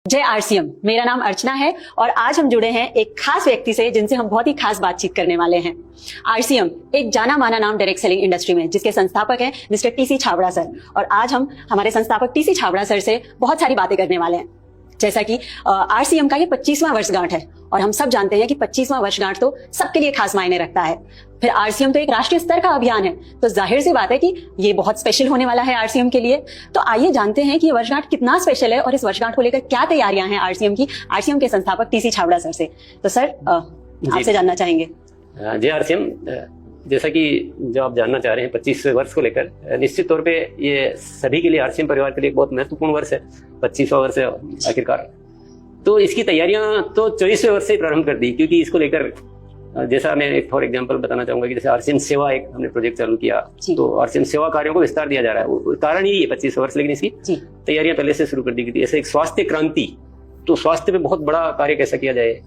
जय आरसीएम। मेरा नाम अर्चना है और आज हम जुड़े हैं एक खास व्यक्ति से जिनसे हम बहुत ही खास बातचीत करने वाले हैं। आरसीएम एक जाना माना नाम डायरेक्ट सेलिंग इंडस्ट्री में, जिसके संस्थापक हैं मिस्टर टीसी छाबड़ा सर। और आज हम हमारे संस्थापक टीसी छाबड़ा सर से बहुत सारी बातें करने वाले हैं। जैसा कि आरसीएम का ये 25वां वर्षगांठ है और हम सब जानते हैं कि 25वां वर्षगांठ तो सबके लिए खास मायने रखता है। फिर आरसीएम तो एक राष्ट्रीय स्तर का अभियान है, तो जाहिर सी बात है कि ये बहुत स्पेशल होने वाला है आरसीएम के लिए। तो आइए जानते हैं कि ये वर्षगांठ कितना स्पेशल है और इस वर्षगांठ को लेकर क्या तैयारियां हैं आरसीएम की, आरसीएम के संस्थापक टीसी छाबड़ा सर से। तो सर आपसे जानना चाहेंगे। जय आरसीएम। जैसा कि जो आप जानना चाह रहे हैं 25 वर्ष को लेकर, निश्चित तौर पे ये सभी के लिए, आरसीएम परिवार के लिए एक बहुत महत्वपूर्ण वर्ष है। 25वां वर्ष है आखिरकार। तो इसकी तैयारियां तो 24वें वर्ष से प्रारंभ कर दी, क्योंकि इसको लेकर जैसा मैं एक फॉर एग्जांपल बताना चाहूंगा कि जैसे आरसीएम सेवा एक हमने प्रोजेक्ट चालू किया, तो आरसीएम सेवा कार्यों को विस्तार दिया जा रहा है। कारण ही है 25 वर्ष, लेकिन इसकी तैयारियां पहले से शुरू कर दी गई थी। ऐसे एक स्वास्थ्य क्रांति, तो स्वास्थ्य पे बहुत बड़ा कार्य कैसा किया जाए।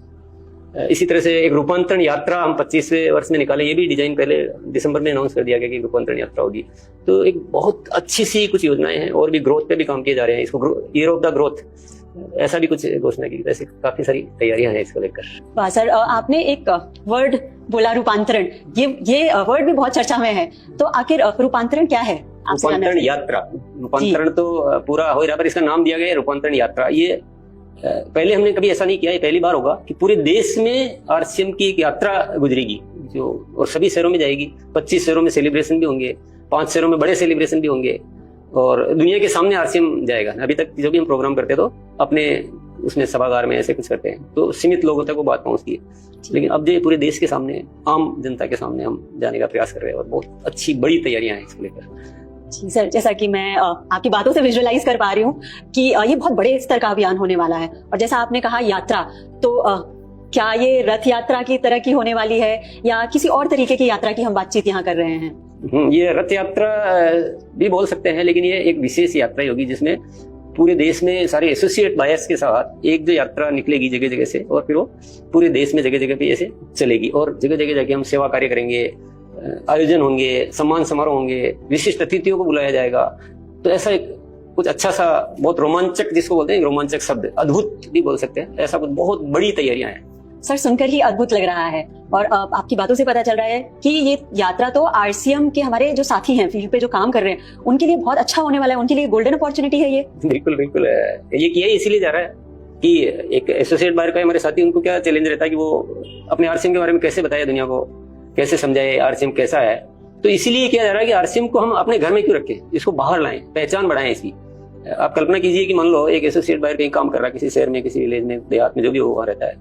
इसी तरह से एक रूपांतरण यात्रा हम 25वें वर्ष में निकाले। ये भी डिजाइन पहले दिसंबर में अनाउंस कर दिया गया कि रूपांतरण यात्रा होगी। तो एक बहुत अच्छी सी कुछ योजनाएं हैं और भी ग्रोथ पे भी काम किए जा रहे हैं। इसको ईयर ऑफ द ग्रोथ ऐसा भी कुछ घोषणा की। ऐसे काफी सारी तैयारियां हैं इसको लेकर। वाह सर, आपने एक वर्ड बोला रूपांतरण, ये वर्ड भी बहुत चर्चा में है। तो आखिर रूपांतरण क्या है? रूपांतरण यात्रा, रूपांतरण तो पूरा हो रहा, पर इसका नाम दिया गया है रूपांतरण यात्रा। ये पहले हमने कभी ऐसा नहीं किया, ये पहली बार होगा कि पूरे देश में आरसीएम की एक यात्रा गुजरेगी जो, और सभी शहरों में जाएगी। 25 शहरों में सेलिब्रेशन भी होंगे, 5 शहरों में बड़े सेलिब्रेशन भी होंगे और दुनिया के सामने आरसीएम जाएगा। अभी तक जो भी हम प्रोग्राम करते तो अपने उसमें सभागार में ऐसे कुछ करते हैं, तो सीमित लोगों तक वो बात पहुंचती है। लेकिन अब जो पूरे देश के सामने, आम जनता के सामने हम जाने का प्रयास कर रहे हैं और बहुत अच्छी बड़ी तैयारियां हैं इसको लेकर। जी सर, जैसा कि मैं आपकी बातों से विजुअलाइज कर पा रही हूँ कि ये बहुत बड़े स्तर का अभियान होने वाला है। और जैसा आपने कहा यात्रा, तो क्या ये रथ यात्रा की तरह की होने वाली है या किसी और तरीके की यात्रा की हम बातचीत यहाँ कर रहे हैं? ये रथ यात्रा भी बोल सकते हैं, लेकिन ये एक विशेष यात्रा होगी जिसमें पूरे देश में सारे एसोसिएट बायर्स के साथ एक जो यात्रा निकलेगी जगह जगह से, और फिर वो पूरे देश में जगह जगह पे ऐसे चलेगी और जगह जगह जाके हम सेवा कार्य करेंगे, आयोजन होंगे, सम्मान समारोह होंगे, विशिष्ट अतिथियों को बुलाया जाएगा। तो ऐसा एक कुछ अच्छा सा, बहुत रोमांचक, जिसको बोलते हैं रोमांचक शब्द, अद्भुत भी बोल सकते हैं, ऐसा कुछ बहुत बड़ी तैयारियां हैं। सर सुनकर ही अद्भुत लग रहा है और आपकी बातों से पता चल रहा है कि ये यात्रा तो आरसीएम के हमारे जो साथी हैं, फील्ड पे जो काम कर रहे हैं, उनके लिए बहुत अच्छा होने वाला है, उनके लिए गोल्डन अपॉर्चुनिटी है ये। बिल्कुल बिल्कुल, ये किया इसीलिए जा रहा है कि एक एसोसिएट बायर का हमारे साथी, उनको क्या चैलेंज रहता है कि वो अपने आरसीएम के बारे में कैसे बताए दुनिया को, कैसे समझाए आरसीएम कैसा है। तो इसीलिए किया जा रहा है कि आरसीएम को हम अपने घर में क्यों रखें, इसको बाहर लाएं, पहचान बढ़ाएं इसकी। आप कल्पना कीजिए कि मान लो एक एसोसिएट बायर कहीं काम कर रहा है किसी शहर में, किसी विलेज में, देहात में, जो भी वहाँ रहता है,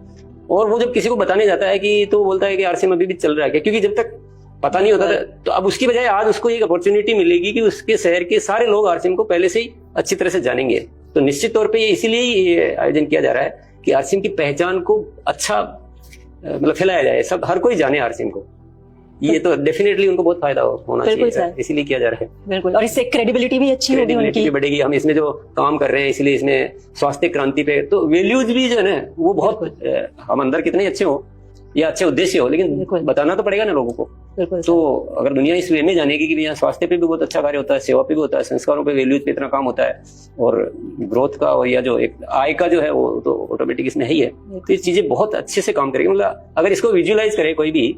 और वो जब किसी को बताने जाता है कि, तो बोलता है कि आरसीएम अभी भी चल रहा है क्या, क्योंकि जब तक पता नहीं होता था। तो अब उसकी बजाय आज उसको एक अपॉर्चुनिटी मिलेगी कि उसके शहर के सारे लोग आरसीएम को पहले से ही अच्छी तरह से जानेंगे। तो निश्चित तौर पे इसीलिए ये आयोजन किया जा रहा है कि आरसीएम की पहचान को अच्छा मतलब फैलाया जाए, सब हर कोई जाने आरसीएम को। ये तो डेफिनेटली उनको बहुत फायदा होना चाहिए, इसीलिए किया जा रहा है। बिल्कुल, और इससे क्रेडिबिलिटी भी अच्छी होगी, उनकी बढ़ेगी। हम इसमें जो काम कर रहे हैं, इसलिए इसमें स्वास्थ्य क्रांति पे तो वैल्यूज भी जो है ना वो बहुत, हम अंदर कितने अच्छे हो या अच्छे उद्देश्य हो, लेकिन बताना तो पड़ेगा ना लोगों को। तो अगर दुनिया इस वे में जानेगी कि यहाँ स्वास्थ्य पे भी बहुत अच्छा कार्य होता है, सेवा पे भी होता है, संस्कारों पे, वैल्यूज पे इतना काम होता है, और ग्रोथ का और या जो एक आय का जो है वो तो ऑटोमेटिक इसमें है ही है। तो ये चीजें बहुत अच्छे से काम करेगी। मतलब अगर इसको विजुअलाइज करे कोई भी,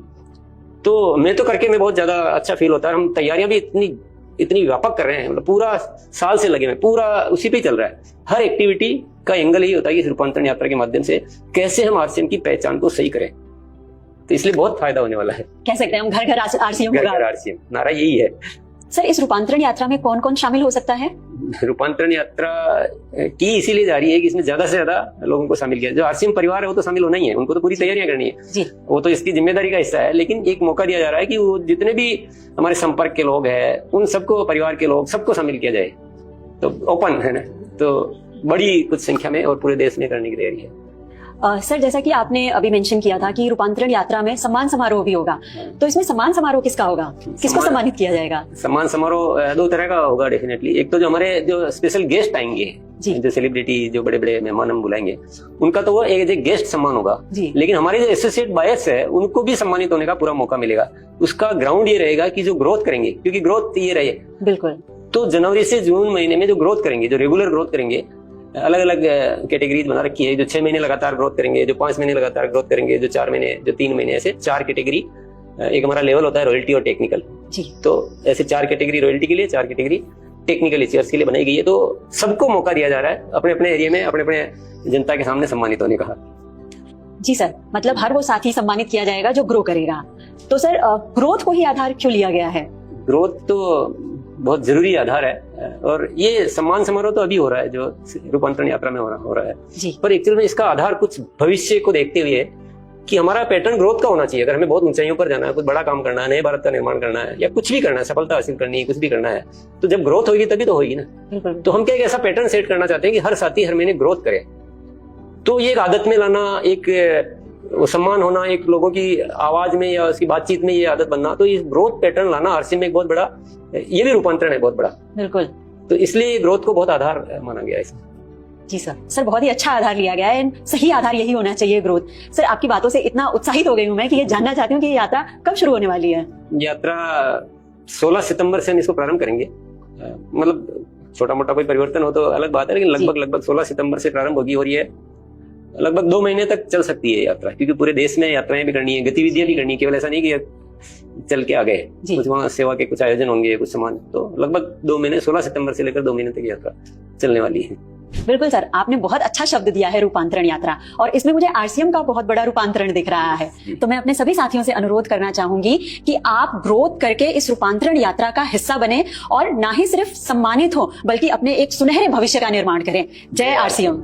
तो मैं तो करके मैं बहुत ज्यादा अच्छा फील होता है। हम तैयारियां भी इतनी व्यापक कर रहे हैं, मतलब पूरा साल से लगे हैं, पूरा उसी पे ही चल रहा है। हर एक्टिविटी का एंगल यही होता है कि रूपांतरण यात्रा के माध्यम से कैसे हम आरसीएम की पहचान को सही करें। तो इसलिए बहुत फायदा होने वाला है। कह सकते हैं हम घर घर आरसीएम, घर घर आरसीएम, नारा यही है। सर इस रूपांतरण यात्रा में कौन कौन शामिल हो सकता है? रूपांतरण यात्रा की इसीलिए जा रही है कि इसमें ज्यादा से ज्यादा लोगों को शामिल किया। जो आरसीएम परिवार है वो तो शामिल होना ही है, उनको तो पूरी तैयारियां करनी है जी। वो तो इसकी जिम्मेदारी का हिस्सा है। लेकिन एक मौका दिया जा रहा है कि वो जितने भी हमारे संपर्क के लोग हैं, उन सबको, परिवार के लोग, सबको शामिल किया जाए। तो ओपन है ना, तो बड़ी कुछ संख्या में और पूरे देश में करने की तैयारी है। सर जैसा कि आपने अभी मेंशन किया था कि रूपांतरण यात्रा में सम्मान समारोह भी होगा, तो इसमें सम्मान समारोह किसका होगा, किसको सम्मानित किया जाएगा? सम्मान समारोह 2 तरह का होगा डेफिनेटली। एक तो जो हमारे जो स्पेशल गेस्ट आएंगे, जो सेलिब्रिटी, जो बड़े बड़े मेहमान हम बुलाएंगे, उनका तो वो एक गेस्ट सम्मान होगा। लेकिन हमारे जो एसोसिएट बायर्स है उनको भी सम्मानित होने का पूरा मौका मिलेगा। उसका ग्राउंड ये रहेगा कि जो ग्रोथ करेंगे, क्योंकि ग्रोथ ये रहे, बिल्कुल, तो जनवरी से जून महीने में जो ग्रोथ करेंगे, जो रेगुलर ग्रोथ करेंगे, अलग अलग कैटेगरीज बना रखी है, जो 6 महीने लगातार ग्रोथ करेंगे, जो 5 महीने लगातार ग्रोथ करेंगे, जो 4 महीने, जो 3 महीने, ऐसे 4 कैटेगरी। एक हमारा लेवल होता है रॉयल्टी और टेक्निकल जी। तो ऐसे 4 कैटेगरी रॉयल्टी के लिए, 4 कैटेगरी टेक्निकल शेयर्स के लिए बनाई गई है। तो सबको मौका दिया जा रहा है अपने अपने एरिया में, अपने अपने जनता के सामने सम्मानित होने का। जी सर, मतलब हर वो साथी सम्मानित किया जाएगा जो ग्रो करेगा। तो सर ग्रोथ को ही आधार क्यों लिया गया है? ग्रोथ तो बहुत जरूरी आधार है, और ये सम्मान समारोह तो अभी हो रहा है जो रूपांतरण यात्रा में हो रहा है जी। पर एक्चुअल में इसका आधार कुछ भविष्य को देखते हुए है कि हमारा पैटर्न ग्रोथ का होना चाहिए। अगर हमें बहुत ऊंचाइयों पर जाना है, कुछ बड़ा काम करना है, नए भारत का निर्माण करना है, या कुछ भी करना है, सफलता हासिल करनी है, कुछ भी करना है, तो जब ग्रोथ होगी तभी तो होगी ना। तो हम क्या एक ऐसा पैटर्न सेट करना चाहते हैं कि हर साथी हर महीने ग्रोथ करे। तो ये एक आदत में लाना, एक सम्मान होना, एक लोगों की आवाज में या उसकी बातचीत में ये आदत बनना, तो ये ग्रोथ पैटर्न लाना आरसीएम में एक बहुत बड़ा, ये भी रूपांतरण है बहुत बड़ा। बिल्कुल। तो इसलिए ग्रोथ को बहुत आधार माना गया है इसमें। जी सर बहुत ही अच्छा आधार लिया गया है, सही आधार यही होना चाहिए ग्रोथ। सर आपकी बातों से इतना उत्साहित हो गई हूं मैं कि ये जानना चाहती हूँ कि ये यात्रा कब शुरू होने वाली है? यात्रा 16 सितंबर से हम इसको प्रारंभ करेंगे। मतलब छोटा मोटा कोई परिवर्तन हो तो अलग बात है, लेकिन लगभग 16 सितंबर से प्रारंभ होगी, और ये लगभग 2 महीने तक चल सकती है यात्रा, क्योंकि पूरे देश में यात्राएं भी करनी है, गतिविधियां भी करनी है, केवल ऐसा नहीं कि चल के आ गए। कुछ वहाँ सेवा के कुछ आयोजन होंगे, कुछ सामान, तो लगभग 2 महीने, 16 सितंबर से लेकर 2 महीने तक यात्रा चलने वाली है। बिल्कुल सर, आपने बहुत अच्छा शब्द दिया है रूपांतरण यात्रा, और इसमें मुझे आरसीएम का बहुत बड़ा रूपांतरण दिख रहा है। तो मैं अपने सभी साथियों से अनुरोध करना चाहूंगी कि आप ग्रोथ करके इस रूपांतरण यात्रा का हिस्सा बने, और ना ही सिर्फ सम्मानित हो बल्कि अपने एक सुनहरे भविष्य का निर्माण करें। जय आरसीएम।